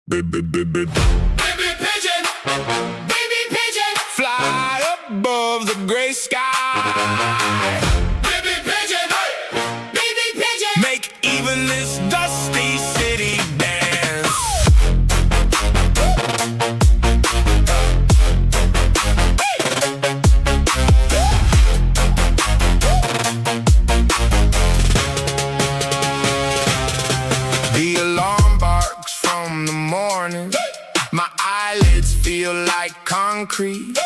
Baby pigeon, fly above the gray sky. Baby pigeon, make even this dusty city dance. The alarm barks from the morning. My eyelids feel like concrete.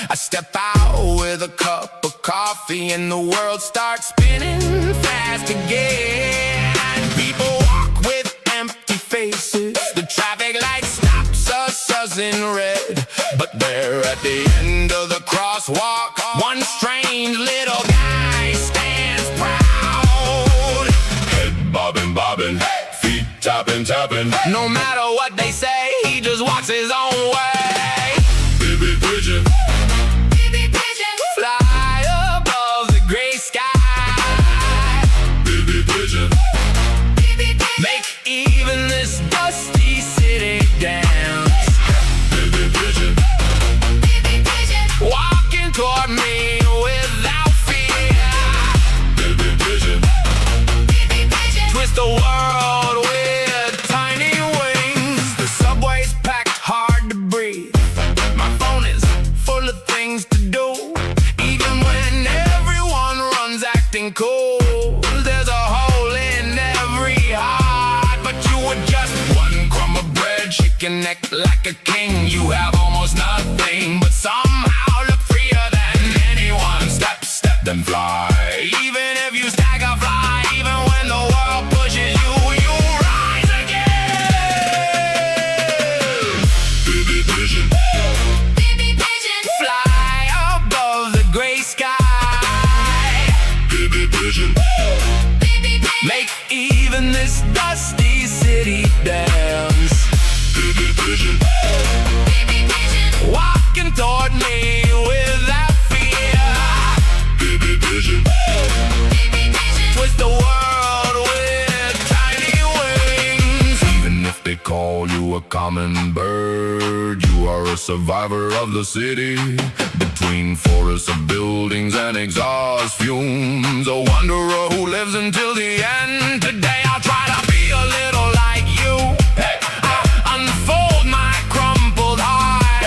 I step out with a cup of coffee and the world starts spinning fast again. People walk with empty faces. The traffic light stops us in red. But there at the end of the crosswalk, one strange little guy stands proud. Head bobbing, bobbing, feet tapping, tapping. No matter what they say, he just walks his own way. Baby pigeon, fly above the gray sky. Baby pigeon, make even this dusty city dance. Baby pigeon, walking toward me without fear. Baby pigeon, twist the world with tiny wings. The subway's packed hard to breathe. My phone is full of things to do. Even when everyone runs acting cool, there's a hole in every heart. But you were just one crumb of bread, shake your neck like a king. You have almost nothing, but somehow look freer than anyone. Step, step, then fly. Even if you stagger, fly. Even when the world pushes you, you rise again. Baby pigeon, fly above the gray sky. Baby pigeon, make even this dusty city dance. Baby pigeon, walking toward me without fear. Baby pigeon, twist the world with tiny wings. Even if they call you a common bird, you are a survivor of the city. Between forests of buildings and exhaust fumes, a wanderer who lives until the end. Today I'll try to be a little like you. I'll unfold my crumpled heart.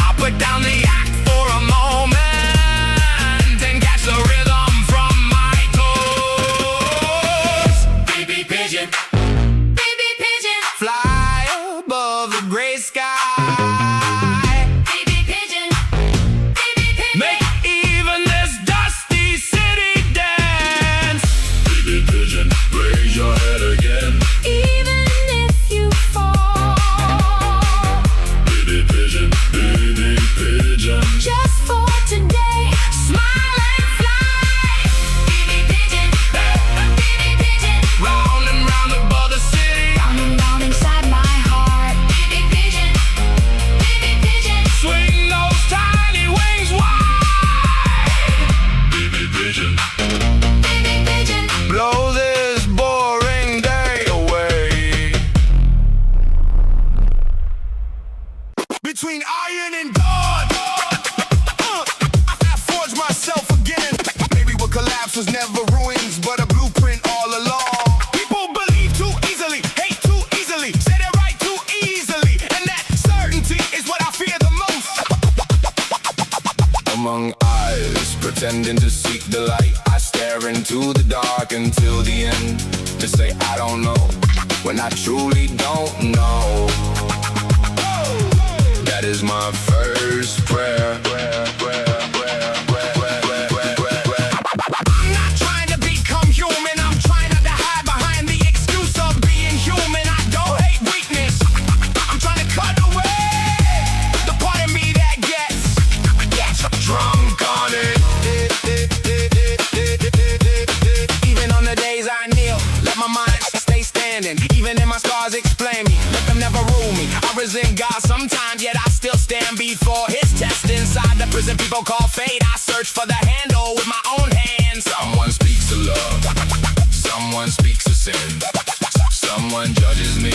I'll put down the act for a moment and catch the rhythm from my toes. Baby pigeon, fly above the gray sky. Make even this dusty city dance. Baby pigeon, raise your head again. Even if you fall, Baby pigeon, just for today, smile and fly. round and round above the city. Round and round inside my heart. Swing those tiny wings wide. Baby pigeon, blow this boring day away. Between iron and God, I forged myself again. Maybe what collapse was never ruins, but a blueprint all along. People believe too easily, hate too easily, say they're right too easily, and that certainty is what I fear the most. Among eyes, pretending to seek the light, I stare into the dark until the end. To say I don't know, when I truly don't know. That is my first prayer. I'm not trying to become human, I'm trying not to hide behind the excuse of being human. I don't hate weakness, I'm trying to cut away the part of me that gets drunk on it. Even on the days I kneel, let my mind stay standing. Even in my scars explain me, let them never rule me. I resent God sometimes, yet I still stand before his test. Inside the prison people call fate, I search for the handle with my own hands. Someone speaks of love, someone speaks of sin, someone judges me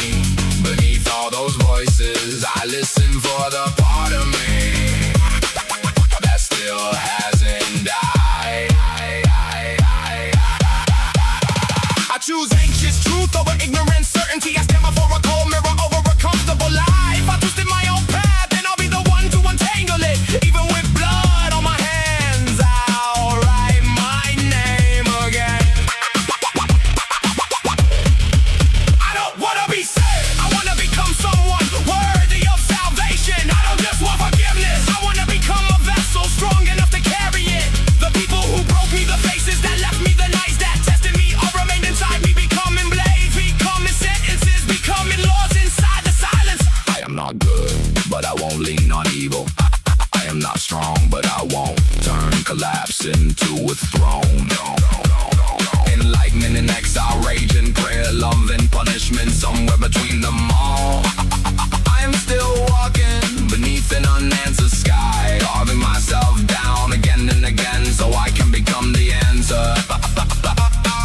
beneath all the those voices. I listen for the part of me that still hasn't died. I choose anxious truth over ignorant certainty. I stand before a cold mirror over a comfortable life. I twisted my own path and I'll be the one to untangle it. Even with blood on my hands, I'll write my name again. I don't wanna be saved, I wanna become someone worthy of salvation. I don't just want forgiveness, I wanna become a vessel strong enough to carry it. The people who broke me, the faces that left me, the nights that tested me, all remained inside me, becoming blades, becoming sentences, becoming laws inside the silence. I am not good, but I won't lean on evil. I am not strong, but I won't turn collapse into a throne. Enlightenment and exile, rage and prayer, love and punishment, somewhere between them all. I am still walking beneath an unanswered sky, carving myself down again and again so I can become the answer.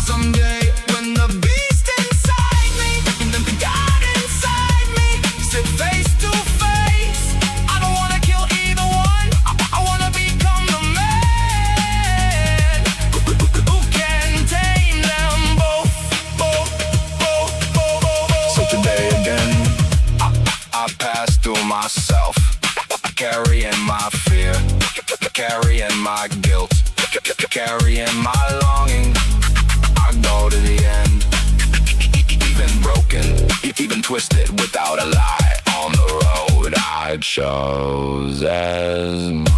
Someday when the beast inside me and the God inside me sit face to face, I don't wanna kill either one. I wanna become the man who can tame them both. So today again, I pass through myself, carrying my fear, carrying my guilt, carrying my longing. I go to the end, even broken, even twisted, without a lie. On the road I chose as mine.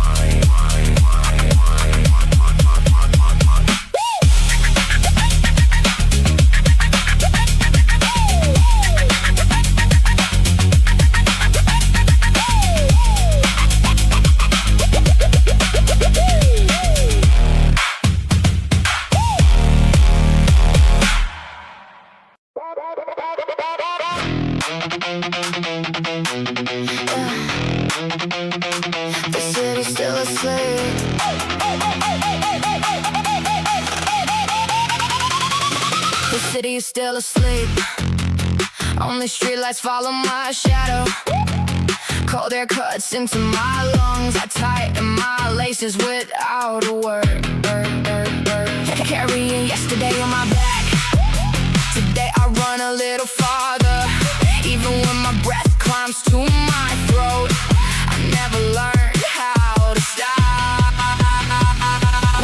The city's still asleep. The city is still asleep. Only streetlights follow my shadow. Cold air cuts into my lungs. I tighten my laces without a word. Carrying yesterday on my back. Today I run a little farther. Even when my breath climbs to my throat, I never learned how to stop.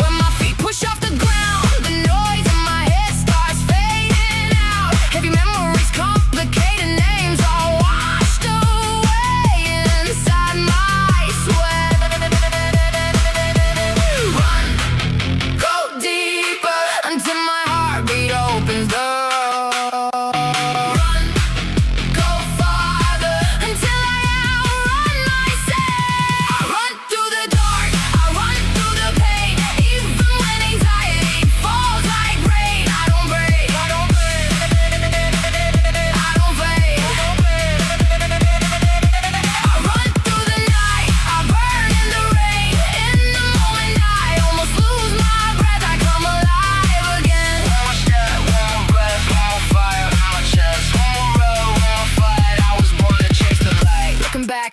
When my feet push off the ground, the noise in my head starts fading out. Heavy memories, complicated names, all washed away inside my sweat. Run, go deeper until my heartbeat opens the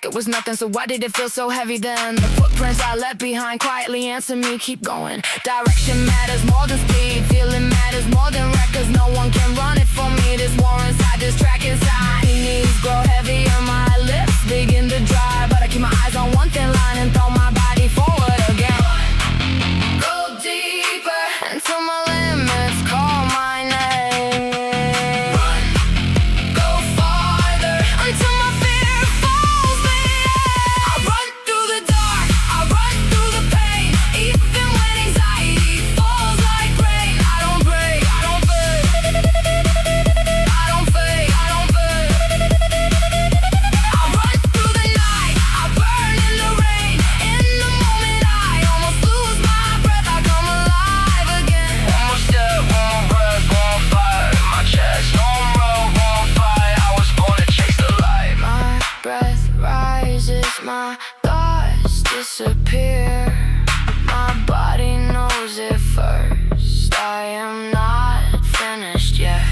it was nothing, so why did it feel so heavy then? The footprints I left behind quietly answer me, keep going. Direction matters more than speed, feeling matters more than records. No one can run it for me, this war inside, this track inside. My knees grow heavier, my lips begin to dry, but I keep my eyes on one thin line and throw my body forward again. Go deeper until my limits call my name. Run, go farther until my fear falls beneath. I run through the dark, I run through the pain, even when anxiety falls like rain. I don't break, I don't fade, I don't fade, I don't fade. I run through the night, I burn in the rain. In the moment I almost lose my breath, I come alive again. One more step, one more breath, one more fire in my chest. One road, one fight, I was born to chase the light. My breath rises, my thoughts disappear. My body knows it first, I am not finished yet.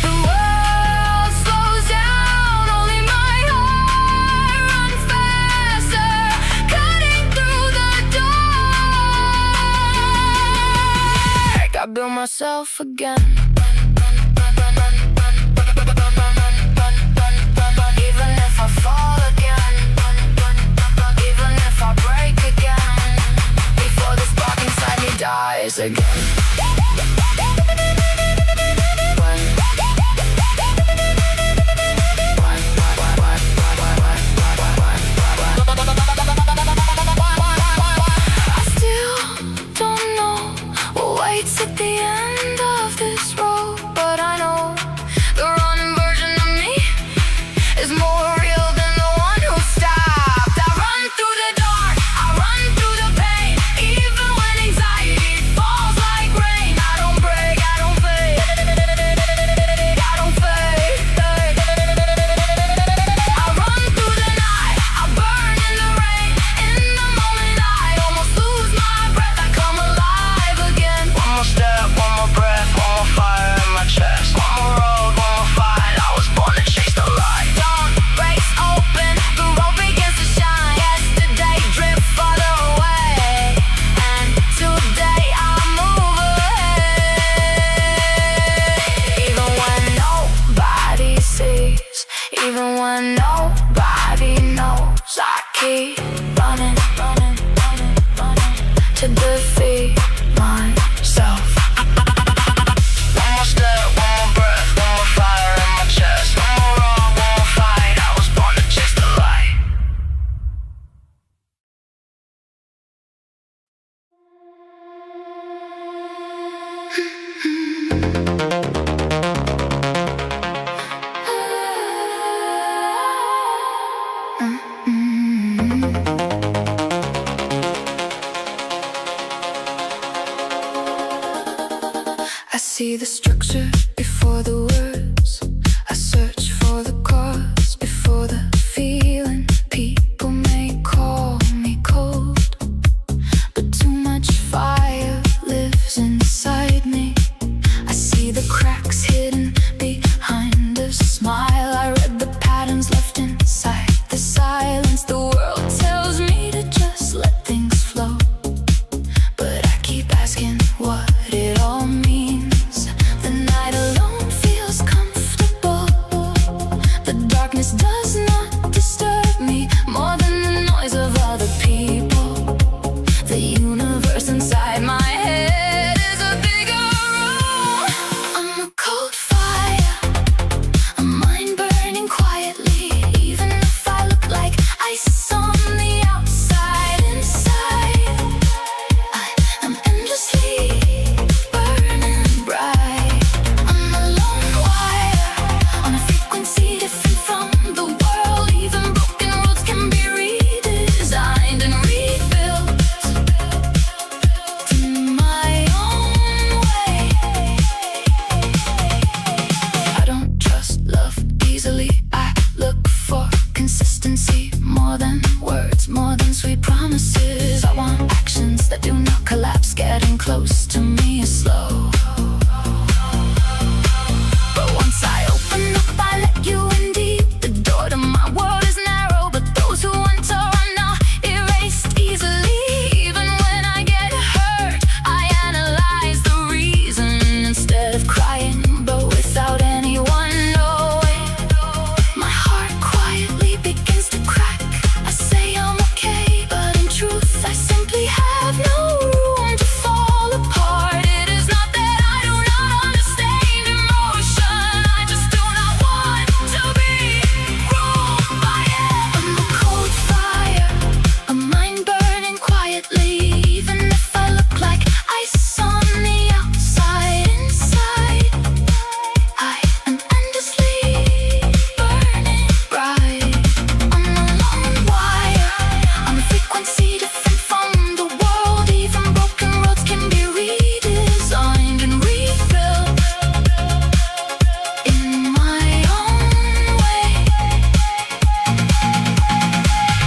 The world slows down, myself again. Even if I fall again, even if I break again, before the spark inside me dies again. At the end of this road, but I know the running version of me is more real than the one who stopped. I run through the dark, I run through the pain, even when anxiety falls like rain. I don't break, I don't fade, I don't fade. I run through the night, I burn in the rain. In the moment I almost lose my breath, I come alive again. One more step, one more breath, one more fire in my chest. One more road, one more fight, I was born to chase the light. Dawn breaks open, the road begins to shine. Yesterday drift farther away, and today I move ahead. Even when nobody sees, even when nobody knows, I keep running, running, running, running to defeat myself. One more step, one more breath, one more fire in my chest. One more road, one more fight, I was born to chase the light. I see the structure before the words. I search for the cause before the feeling. People may call me cold, but too much fire lives inside me. I see the cracks hidden behind a smile. I read the patterns left inside the silence. The world tells me to just let things flow, but I keep asking what it all means. The night alone feels comfortable. The darkness does not disturb me more than the noise of other people. The universe inside my head is a bigger room. I'm a cold fire, a mind burning quietly. Even if I look like ice on the outside, inside I am endlessly burning bright. I'm a lone wire on a frequency different from the world. Even broken roads can be redesigned and rebuilt in my own way. I don't trust love easily. I look for consistency, more than words, more than sweet promises. I want actions that do not collapse. Getting close to me is slow, but once I open up, I let you in deep. The door to my world is narrow, but those who enter are not erased easily. Even when I get hurt, I analyze the reason instead of crying, but without anyone knowing. My heart quietly begins to crack. I say I'm okay, but in truth I simply have no room to fall apart. It is not that I do not understand emotion, I just do not want to be ruled by it. I'm a cold fire, a mind burning quietly. Even if I look like ice on the outside, inside I am endlessly burning bright. I'm a lone wire on a frequency different from the world. Even broken roads can be redesigned and rebuilt in my own way.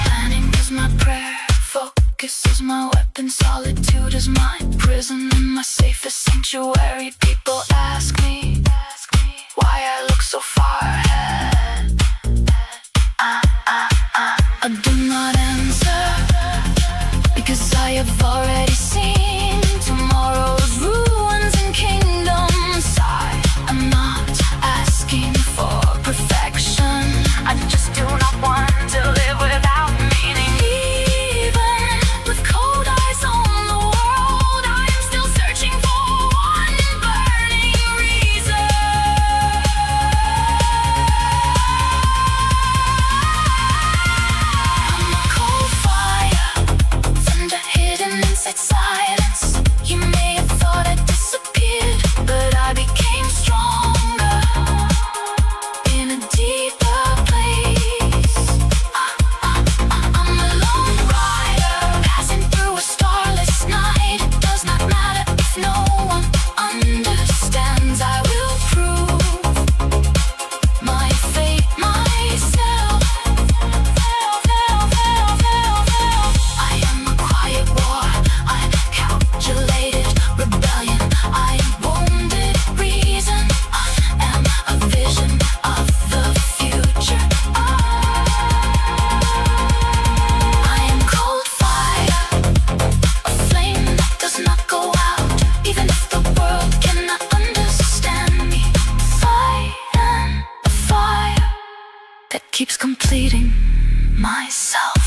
Planning is my prayer, focus is my weapon, solitude is my prison and my safest sanctuary. People ask me why I look so far ahead. I do not answer, because I have already seen tomorrow's ruins and kingdoms I just do not want to live without meaning. Even with cold eyes on the world, I am still searching for one burning reason. I'm a cold fire, thunder hidden inside silence. You may have thought I disappeared, but I became stronger in a deeper place. I'm a lone rider, passing through a starless night. It does not matter if no one understands. I will prove my fate myself. I am a quiet war, I'm calculated rebellion. I am wounded reason, I am a vision of the future. I am cold fire, a flame that does not go out, even if the world cannot understand me. I am a fire that keeps completing myself.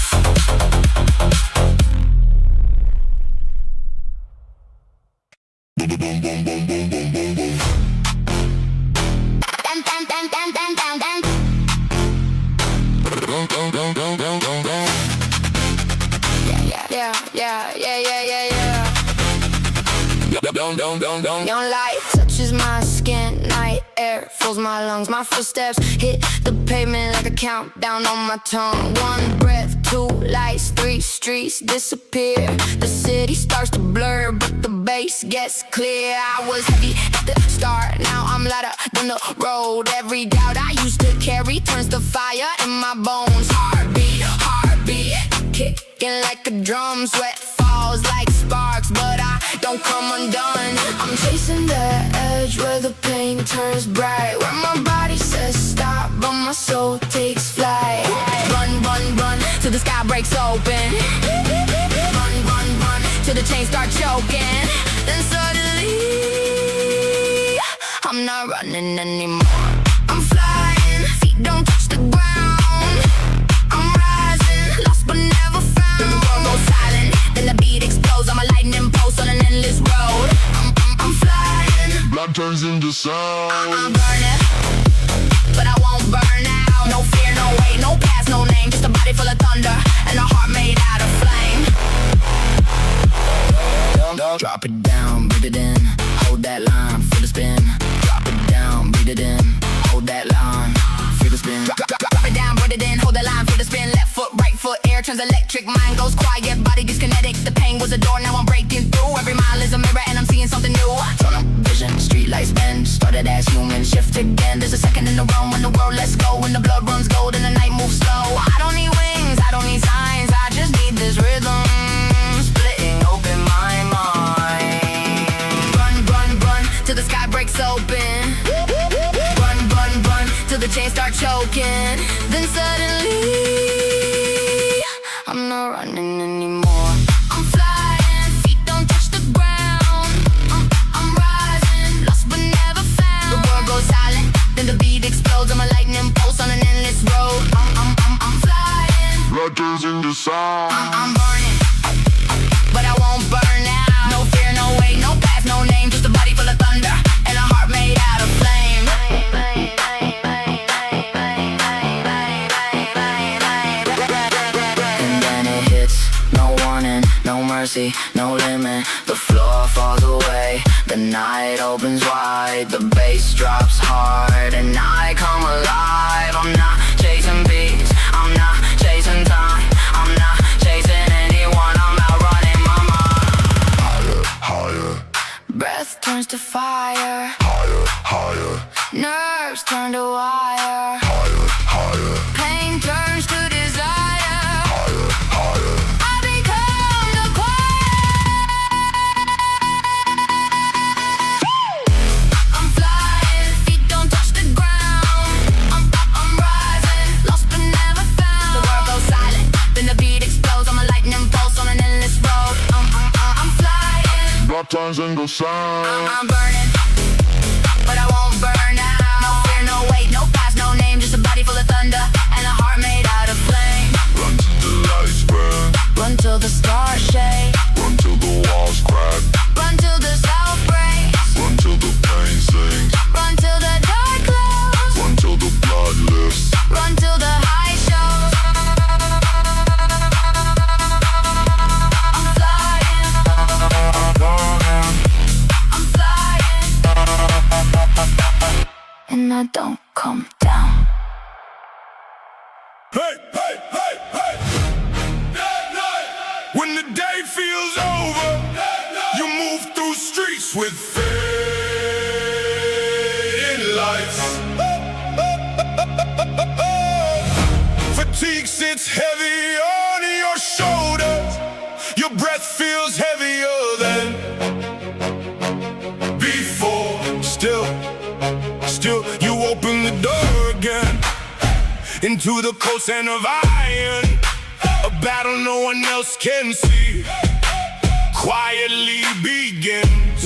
Young light touches my skin, night air fills my lungs. My footsteps hit the pavement like a countdown on my tongue. One breath, two lights, three streets disappear. The city starts to blur, but the bass gets clear. I was heavy at the start, now I'm lighter than the road. Every doubt I used to carry turns to fire in my bones. Heartbeat, heartbeat, kicking like a drum. Sweat falls like sparks, but I don't come undone. I'm chasing the edge where the pain turns bright, where my body says stop, but my soul takes flight. Run, run, run, till the sky breaks open. Run, run, run, till the chains start choking. Then suddenly, I'm not running anymore. I'm flying, feet don't touch the ground. I'm rising, lost but never found. The world goes silent, then the beat explodes. I'm a lightning pulse on an endless road. I'm flying, Blood turns into sound. I'm burning, but I won't burn out. No fear, no weight, no past, no name. Just a body full of thunder and a heart made out of flame. Drop it down, breathe it in. Hold that line, feel the spin. Drop it down, breathe it in. Hold that line, feel the spin. Drop it down, breathe it in. Hold the line, feel the spin. Left foot, right foot, air turns electric. Mind goes quiet, body gets kinetic. The pain was a door, now I'm breaking through. Every mile is a mirror and I'm seeing something new. Tunnel vision, street lights bend. Started as human, shift again. There's a second in the room when the world lets go. When the blood runs gold and the night moves slow. I don't need wings, I don't need signs. I just need this rhythm, splitting open my mind. Run, run, run, till the sky breaks open. Run, run, run, till the chains start choking. Then suddenly, I'm not running anymore. I'm flying, feet don't touch the ground. I'm rising, lost but never found. The world goes silent, then the beat explodes. I'm a lightning pulse on an endless road. I'm flying, Blood turns into sound. I'm burning, but I won't burn out. No fear, no weight, no past, no name. Just a body full of thunder and a heart made out of flame. And then it hits, no warning, no mercy, no limit. The floor falls away, the night opens wide. The bass drops hard and I come alive. I'm not chasing beats, I'm not chasing time, I'm not chasing anyone. I'm out running my mind. Higher, higher, Breath turns to fire, higher, higher, nerves turn to wire. higher, higher, Pain turns to desire. higher, higher. I become the choir. I'm flying, feet don't touch the ground. I'm rising, lost but never found. The world goes silent, then the beat explodes. I'm a lightning pulse on an endless road. I'm flying, Blood turns into sound. I'm burning, but I won't burn out. No fear, no weight, no past, no name. Just a body full of thunder Hey, hey, hey, hey. That night, when the day feels over, you move through streets with fading lights. Fatigue sits heavy on your shoulders. Your breath feels heavier than before. Still, you open the door again into the cold sand of iron. A battle no one else can see quietly begins.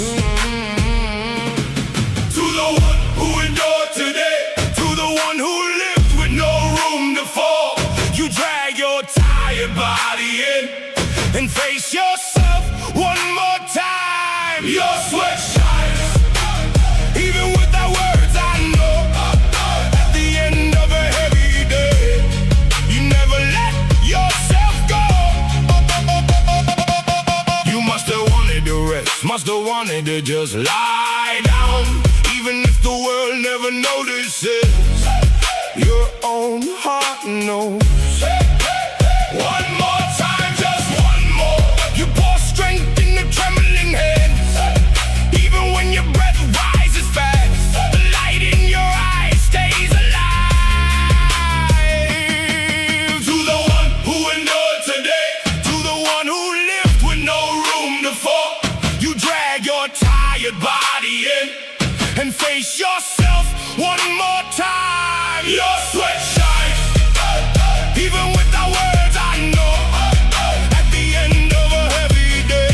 To the one who endured today, to the one who lived with no room to fall, you drag your tired body in and face yourself one more time. Your sweat shines, even without words. I know at the end of a heavy day, you never let yourself go. You must have wanted to rest, must have wanted to just lie down, even if the world never notices. Your own heart knows. One more time, just one more. You pour strength in the trembling hands, even when your breath rises fast. The light in your eyes stays alive. To the one who endured today, to the one who lived with no room to fall, you drag your tired body in and face yourself one more time. Your sweat shines, even without words. I know at the end of a heavy day,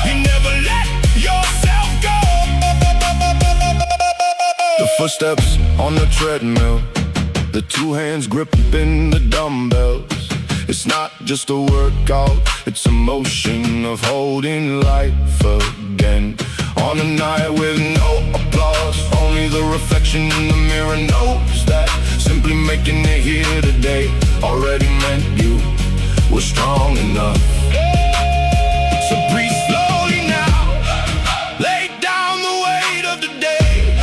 you never let yourself go. The footsteps on the treadmill, the two hands gripping the dumbbells. It's not just a workout, it's a motion of holding life again. On a night with no applause, only the reflection in the mirror knows that simply making it here today already meant you were strong enough. So breathe slowly now, lay down the weight of the day.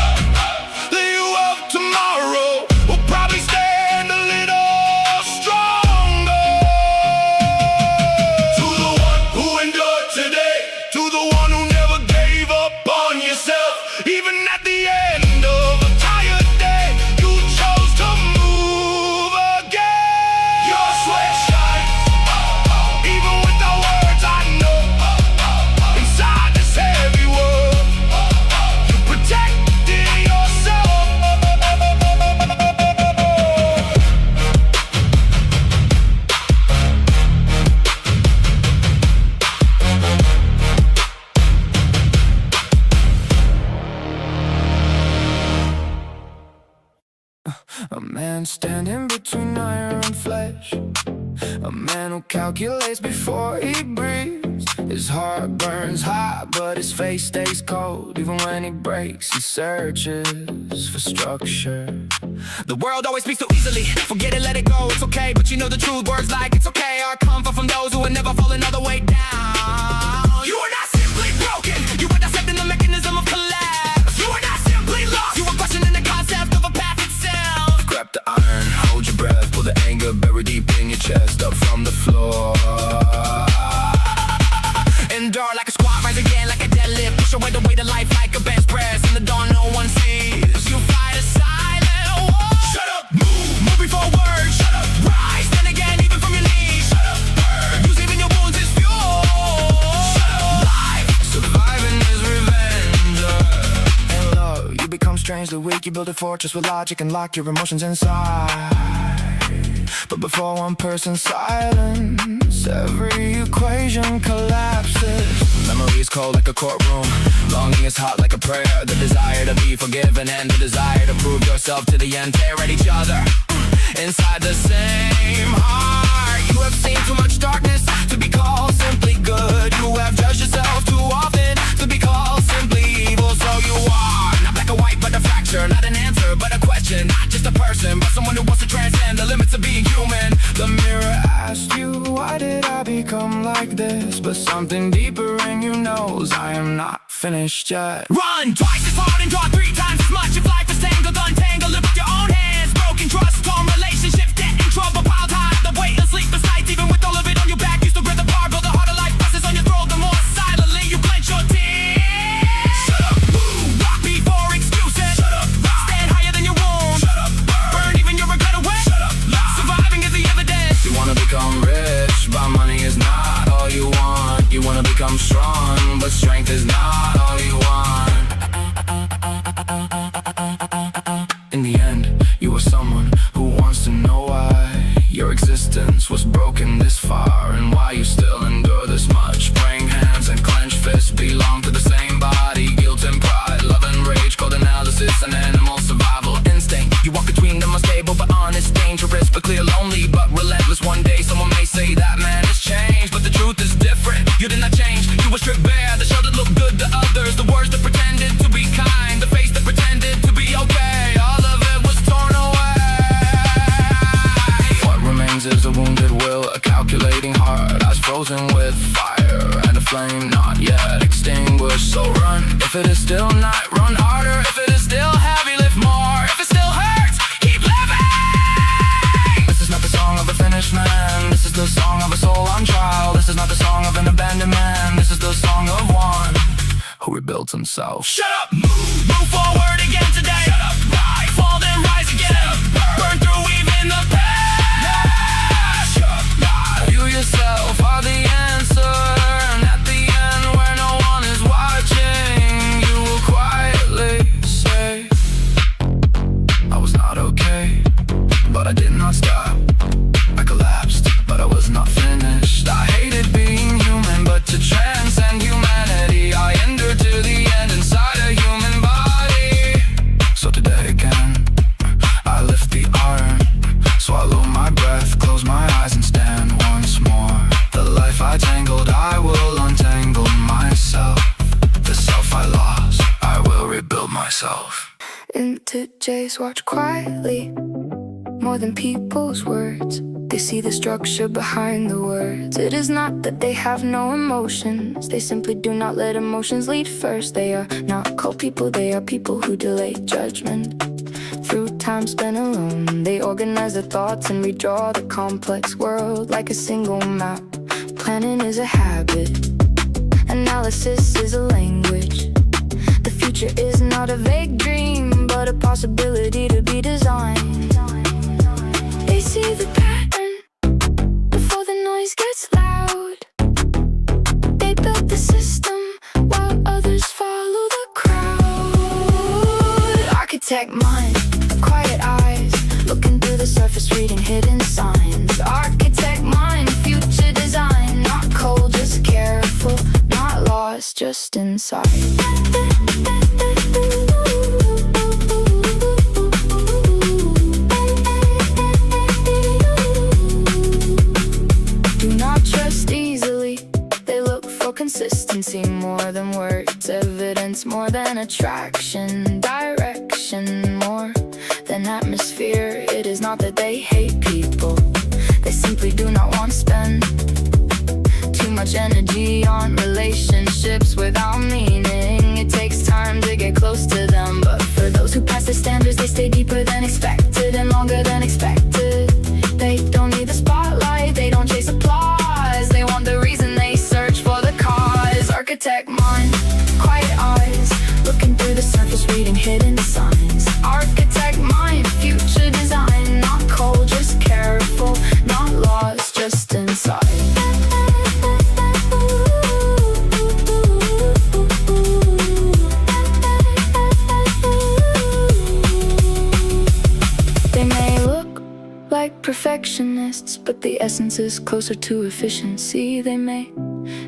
The you of tomorrow will probably stand a little stronger. To the one who endured today, to the one who never gave up on yourself, even at the end of a tired day, you chose to move again. Your sweat shines, even without words. I know inside this heavy world, you protected yourself. A man standing between iron and flesh, a man who calculates before he breathes. His heart burns hot, but his face stays cold. Even when he breaks, he searches for structure. The world always speaks so easily. Forget it, let it go, it's okay. But you know the truth, words like it's okay are comfort from those who would never fall another way down. You are not simply broken, you are dissecting the mechanism of collapse. You are not simply lost, you are questioning the concept of a path itself. Grab the iron, hold your breath, pull the anger buried deep in your chest up from the floor. Endure like a squat, rise again like a deadlift. Push away the weight of life like a bench press. In the dawn no one sees, you fight a silent war. Shut up, move before words. Shut up, rise, then again even from your knees. Shut up, burn, use even your wounds as fuel. Shut up, life, surviving is revenge. And love, you become strangely weak. You build a fortress with logic and lock your emotions inside. But before one person's silence, every equation collapses. Memory is cold like a courtroom, longing is hot like a prayer. The desire to be forgiven and the desire to prove yourself to the end. Tear at each other inside the same heart. You have seen too much darkness to be called simply good. You have judged yourself too often to be called simply evil. So you are not black or white but a fracture, not an answer but a question. Not just a person but someone who wants to transcend the limits of being human. The mirror asked you, why did I become like this? But something deeper in you knows I am not finished yet. Run twice as hard and draw 3 times as much. If life is tangled, untangle, lift up your own hands. Broken trust, torn relationships, get in trouble. the clear lonely but relentless. One day someone may say that man has changed, but the truth is different. You did not change, you were stripped bare. The show that looked good to others, the words that pretended to be kind, the face that pretended to be okay, all of it was torn away. What remains is a wounded will, a calculating heart, eyes frozen with fire, and a flame not yet extinguished. So run, if it is still night, run harder. If it is still heavy, lift more. If it still hurts, keep living. This is not the song of a finished man. This is the song of a soul on trial. This is not the song of an abandoned man. This is the song of one who rebuilds himself. Shut up, move forward again today. Shut up, rise, fall then rise again. Shut up, burn through even the past. Shut up, you yourself are the answer. And at the end where no one is watching, you will quietly say, I was not okay, but I did not stop. I collapsed, but I was not finished. I hated being human, but to transcend humanity, I endured to the end inside a human body. So today again, I lift the arm, swallow my breath, close my eyes and stand once more. The life I tangled, I will untangle myself. The self I lost, I will rebuild myself. Integers watch quietly, more than people's words. They see the structure behind the words. It is not that they have no emotions, they simply do not let emotions lead first. They are not called people, they are people who delay judgment. Through time spent alone, they organize their thoughts and redraw the complex world like a single map. Planning is a habit, analysis is a language. The future is not a vague dream, but a possibility to be designed. They see the pattern before the noise gets loud. They build the system while others follow the crowd. Architect mind, quiet eyes, looking through the surface, reading hidden signs. Architect mind, future design, not cold, just careful, not lost, just inside. Consistency more than words, evidence more than attraction, direction more than atmosphere. It is not that they hate people, they simply do not want to spend too much energy on relationships without meaning. It takes time to get close to them, but for those who pass the standards, they stay deeper than expected and longer than expected. They don't need the spotlight, they don't chase applause, they want the reason, they search for the cause. Architect mind, quiet eyes, looking through the surface, reading hidden signs. Architect mind, future design, not cold, just careful, not lost, just inside. They may look like perfectionists, but the essence is closer to efficiency. They may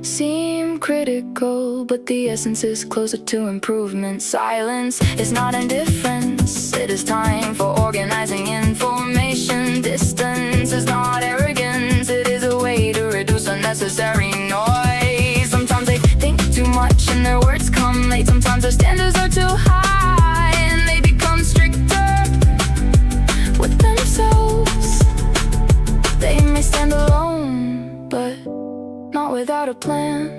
seem critical, but the essence is closer to improvement. Silence is not indifference, it is time for organizing information. Distance is not arrogance, it is a way to reduce unnecessary noise. Sometimes they think too much and their words come late. Sometimes their standards are too high and they become stricter with themselves. They may stand alone, but not without a plan.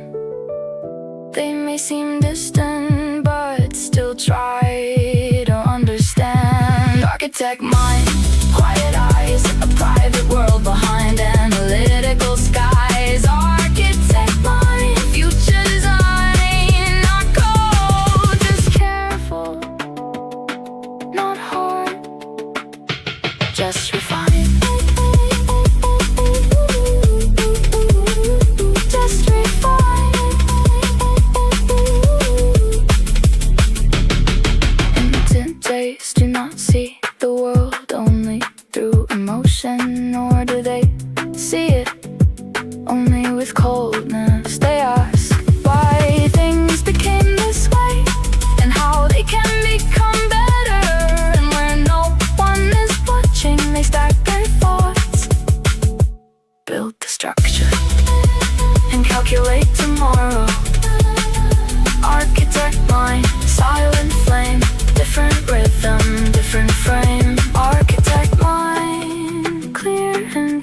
They may seem distant, but still try to understand. Architect mind, quiet eyes, a private world behind analytical skies. Architect mind, future design, not cold, just careful, not hard, just refined. Do not see the world only through emotion, nor do they see it only with coldness. They ask why things became this way and how they can become better. And where no one is watching, they stack and fall.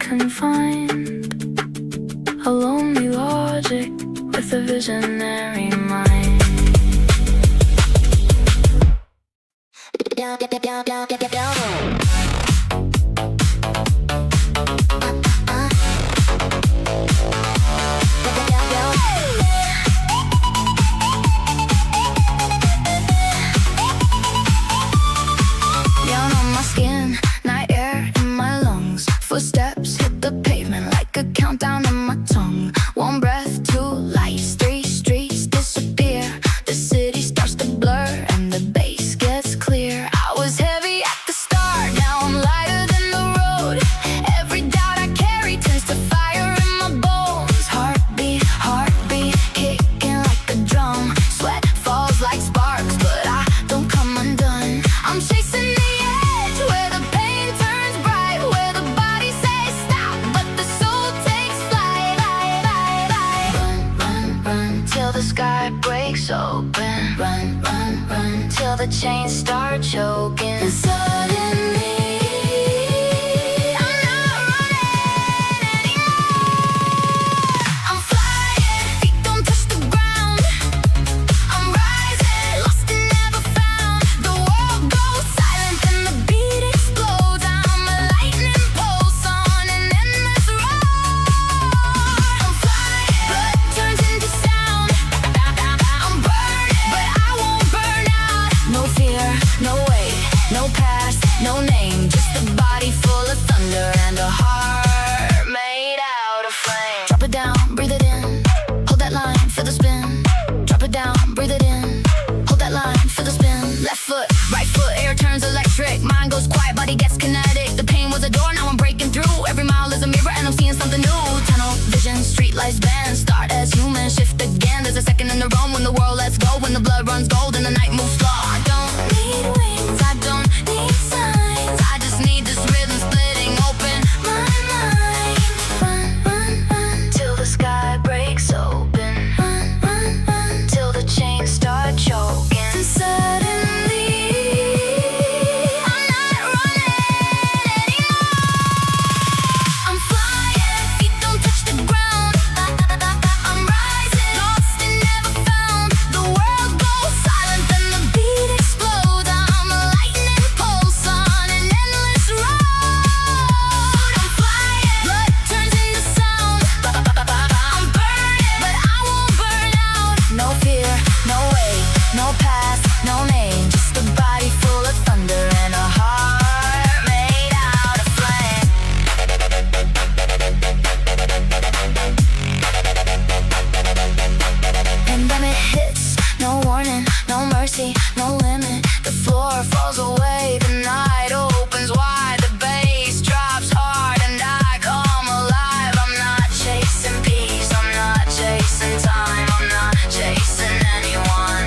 unconfined, a lonely logic with a visionary mind. Down on my skin, night air in my lungs. Footsteps hit the pavement like a countdown on my tongue. One breath, two lights, three streets disappear. The city starts to blur and the bass gets clear. I was heavy at the start, now I'm lighter than the road. Every doubt I carry turns to fire in my bones. Heartbeat, heartbeat, kicking like a drum. Sweat falls like sparks, but I don't come undone. I'm chasing the edge where the pain turns bright, where the body says stop, but the soul takes flight. Run, run, run till the sky breaks open. Run, run, run till the chains start choking. And suddenly I'm not running anymore. I'm flying, feet don't touch the ground. I'm rising, lost and never found. The world goes silent and the beat explodes. I'm a lightning pulse on an endless road. I'm flying, blood turns into sound. I'm burning, but I won't burn out. No fear, no weight, no past, no name. Just a body full of thunder and a heart made out of flame. Drop it down, breathe it in. Hold that line, feel the spin. Drop it down, breathe it in. Hold that line, feel the spin. Left foot, right foot, air turns electric. Mind goes quiet, body gets kinetic. The pain was a door, now I'm breaking through. Every mile is a mirror and I'm seeing something new. Tunnel vision, street lights bend. Start as human, shift again. There's a second in the room when the world lets go. When the blood runs gold and the night moves slow. I don't need wings, I don't need signs. I just need this rhythm splitting open my mind. Run, run, run till the sky breaks open. Run, run, run till the chains start choking. And suddenly I'm not running anymore. I'm flying, feet don't touch the ground. I'm rising, lost and never found. The world goes silent and the beat explodes. I'm a lightning pulse on an endless road. I'm flying, blood turns into sound. I'm burning, but I won't burn out. No fear, no weight, no past, no name. Just a body full of thunder and a heart made out of flame. And then it hits, no warning, no mercy, no limit. The floor falls away, the night opens wide. The bass drops hard and I come alive. I'm not chasing peace, I'm not chasing time, I'm not chasing anyone.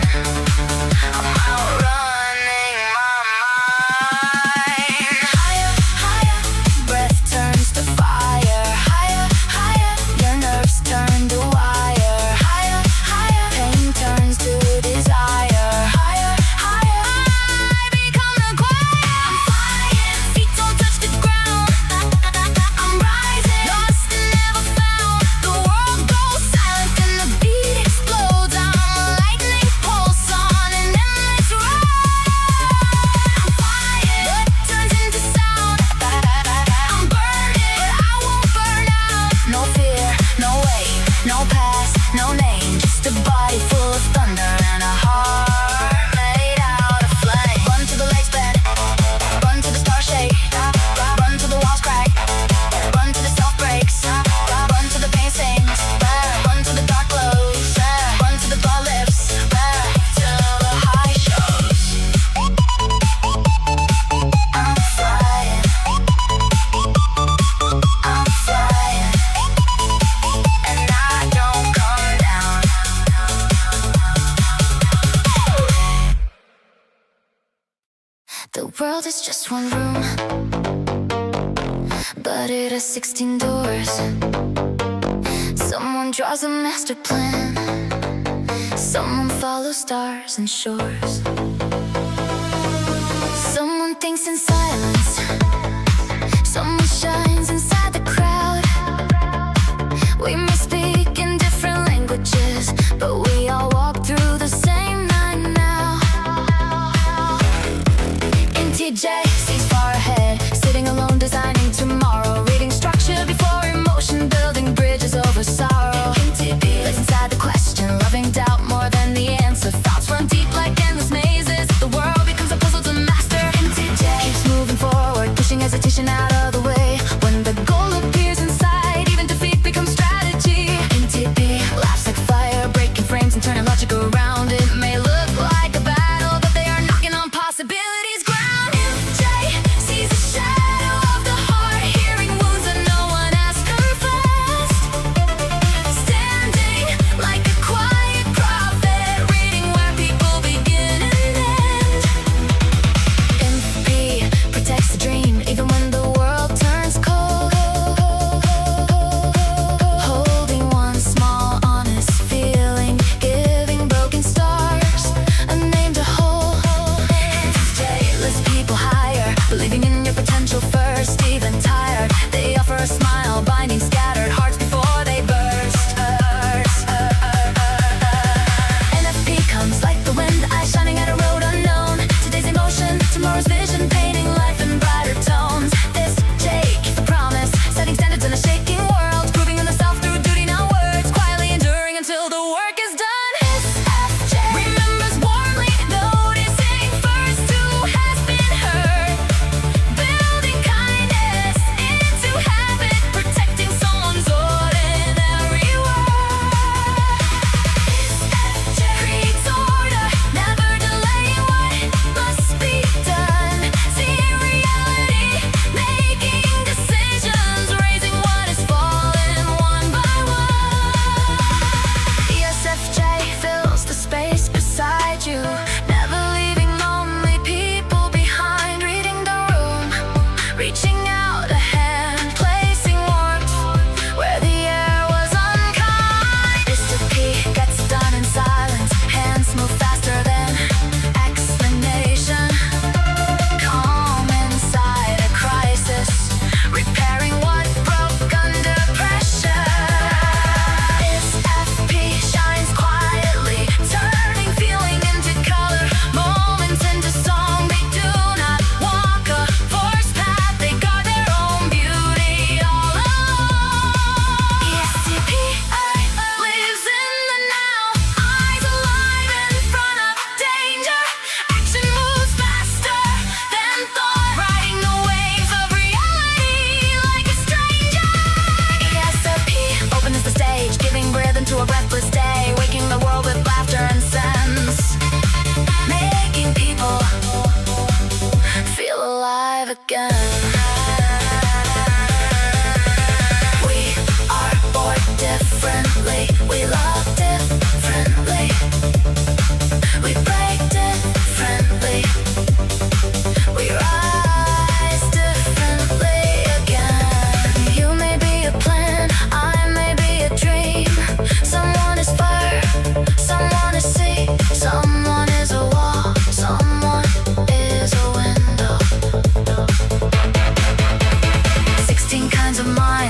I'm outrunning my mind. Higher, higher, breath turns to fire. Higher, higher, your nerves turn to wire. Higher, higher, pain turns to desire. Higher, higher, I become the choir. I'm flying, feet don't touch the ground. I'm rising, lost and never found. The world goes silent and the beat explodes. I'm a lightning pulse on an endless road. I'm flying, blood turns into sound. I'm burning, but I won't burn out. No fear, no weight, no past, no name. Just a body full of thunder and a heart made out of flame. Run to the legs bend, run to the stars shake, run to the walls crack, run to the self breaks, run to the pain sings, run to the dark glows, run to the blood lips, till the high shows. I'm flying, and I don't come down. The world is just one room, but it has 16 doors. Someone draws a master plan, someone follows stars and shores. Someone thinks in silence, someone shines inside the crowd.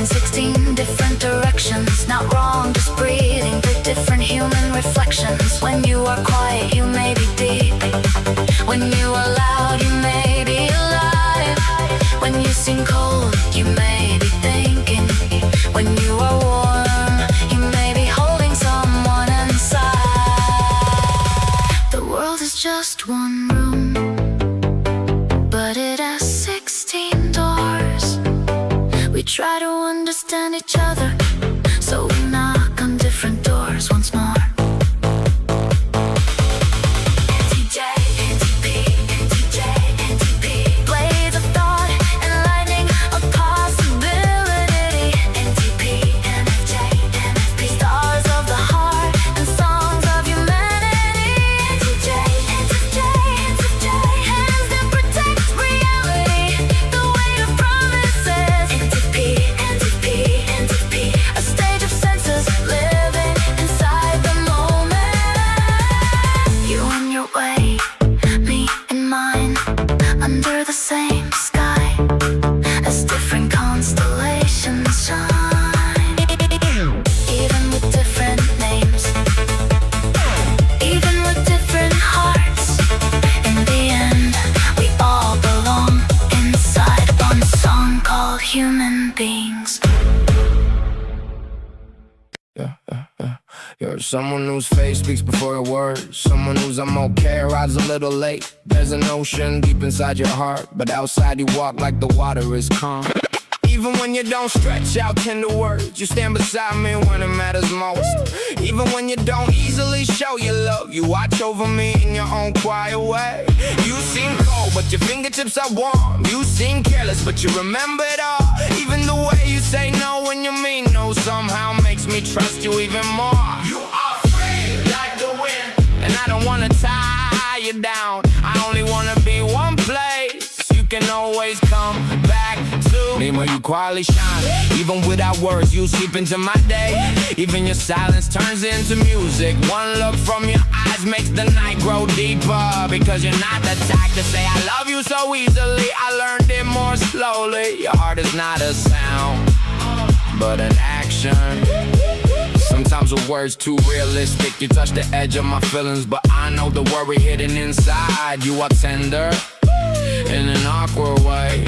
in 16 different directions. Not wrong, just breathing the different human reflections. When you are quiet, you may be deep. When you are loud, you may be alive. When you seem cold, you may be thinking. When you are warm, you may be holding someone inside. The world is just one room, but it has 16 doors. We try to understand each other, so we knock on different doors once more. Under the same sky, as different constellations shine. Even with different names, even with different hearts, in the end, we all belong inside one song called human beings. You're someone whose face speaks before your words. Someone who's I'm okay, arrives a little late. There's an ocean deep inside your heart, but outside you walk like the water is calm. Even when you don't stretch out tender words, you stand beside me when it matters most. Even when you don't easily show your love, you watch over me in your own quiet way. You seem cold, but your fingertips are warm. You seem careless, but you remember it all. Even the way you say no when you mean no somehow makes me trust you even more. You are free like the wind, and I don't wanna tie you down. I only wanna be one place you can always come back to. Me where you quietly shine. Even without words, you seep into my day. Even your silence turns into music. One look from your eyes makes the night grow deeper. Because you're not the type to say I love you so easily. I learned it more slowly. Your heart is not a sound, but an action. Sometimes with words too realistic, you touch the edge of my feelings, but I know the worry hidden inside. You are tender in an awkward way.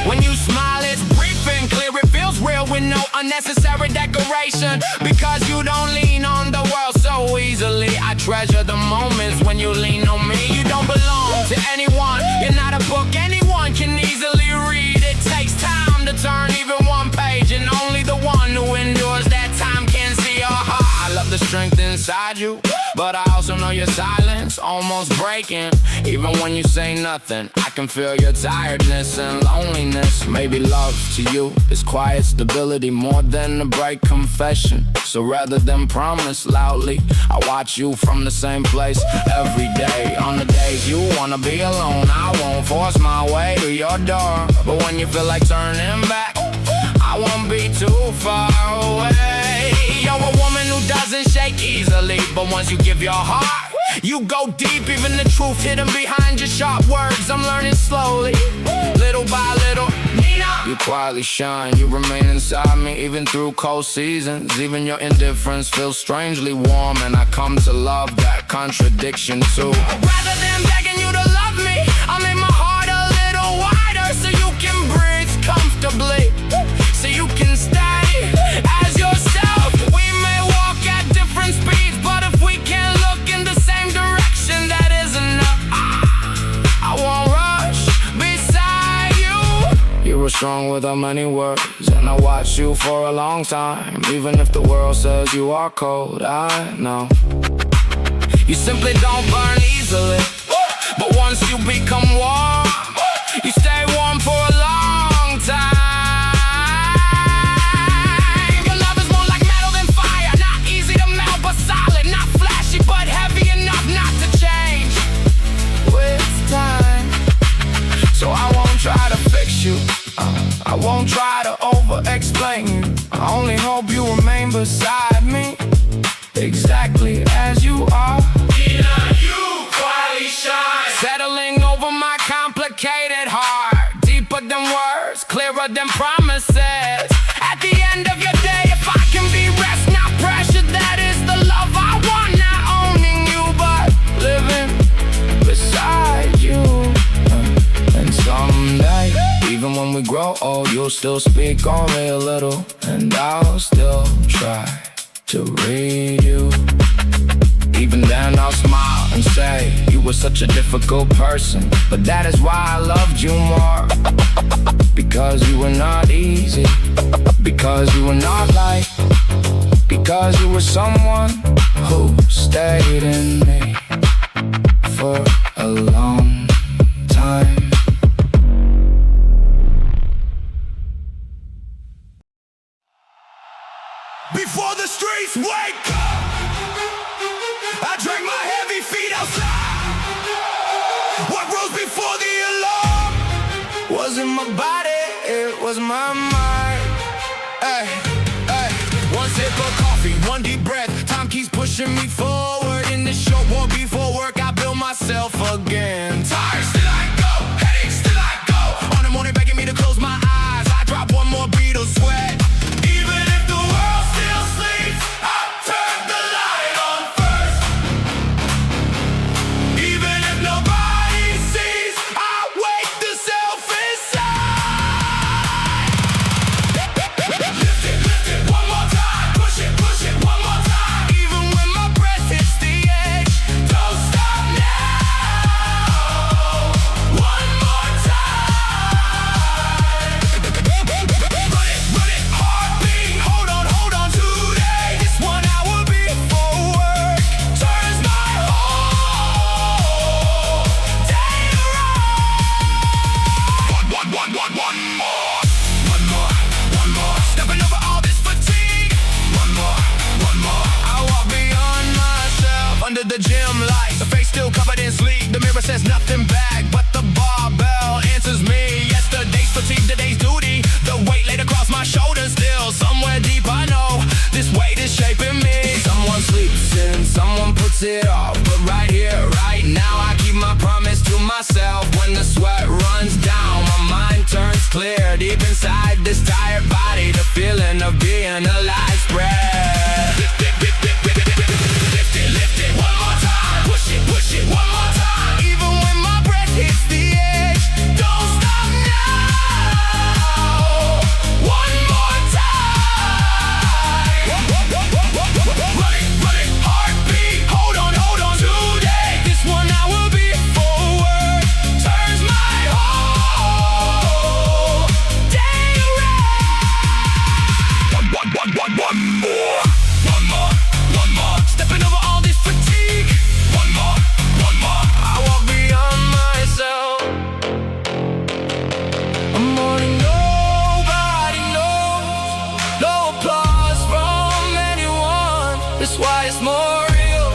When you smile, it's brief and clear. It feels real with no unnecessary decoration. Because you don't lean on the world so easily. I treasure the moments when you lean on me. You don't belong to anyone. You're not a book anyone can easily read. It takes time to turn even one page, and only the one who endures that time can see your heart. I love the strength inside you, but I also know your silence almost breaking. Even when you say nothing, I can feel your tiredness and loneliness. Maybe love to you is quiet stability more than a bright confession. So rather than promise loudly, I watch you from the same place every day. On the days you wanna be alone, I won't force my way to your door. But when you feel like turning back, I won't be too far away. You're a woman who doesn't shake easily, but once you give your heart, you go deep. Even the truth hidden behind your sharp words, I'm learning slowly, little by little. You quietly shine, you remain inside me even through cold seasons. Even your indifference feels strangely warm, and I come to love that contradiction too. Rather than begging you to love me, I'll make my heart a little wider so you can breathe comfortably, so you can stay as yourself. We may walk at different speeds, but if we can look in the same direction, that is enough. I won't rush beside you. You were strong without many words, and I watched you for a long time. Even if the world says you are cold, I know you simply don't burn easily. But once you become warm, you stay warm for a long time. Your love is more like metal than fire, not easy to melt but solid, not flashy but heavy enough not to change with time. So I won't try to fix you, I won't try to over-explain you. I only hope you remain beside me, exactly as you are. You quietly shine, settling over my complicated heart. Deeper than words, clearer than promises. still speak on me a little, and I'll still try to read you. Even then I'll smile and say you were such a difficult person, but that is why I loved you more. Because you were not easy, because you were not light, because you were someone who stayed in me for a long time. Before the streets wake up, I drag my heavy feet outside. What rose before the alarm? Wasn't my body, it was my mind. Ay, ay. One sip of coffee, one deep breath. Time keeps pushing me forward. In this short war before work, I build myself again. Tired, still I go. Headaches, still I go. On the morning begging me to close my eyes, I drop one more beat of sweat. Even if the world still sleeps, I turn the light on first. Even if nobody sees, I wake the self inside. Lift it one more time. Push it one more time. Even when my breath hits the edge, don't stop now. One more time. Run it, heartbeat. Hold on today. This 1 hour before work turns my whole day around. One more. Stepping over all this fatigue. One more. I walk beyond myself under the gym lights. The face still covered in sleep. The mirror says nothing back, but the barbell answers me. Yesterday's fatigue, today's duty. The weight laid across my shoulders. Still somewhere deep, I know this weight is shaping me. Someone sleeps in, someone puts it off, but right here, right now, I keep my promise to myself. When the sweat runs down, my mind turns clear. Deep inside this tired body, the feeling of being alive spread. Lift it one more time. Push it one more time. Even when my breath hits the edge, don't stop now. One more time. Run it, heartbeat. Hold on today. This 1 hour before work turns my whole day around. One more. Stepping over all this fatigue. One more. I walk beyond myself. A morning nobody knows. No applause from anyone. That's why it's more real.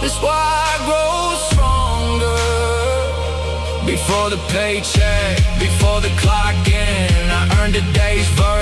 That's why I grow stronger. Before the paycheck, before the clock in, I earned a day's verdict.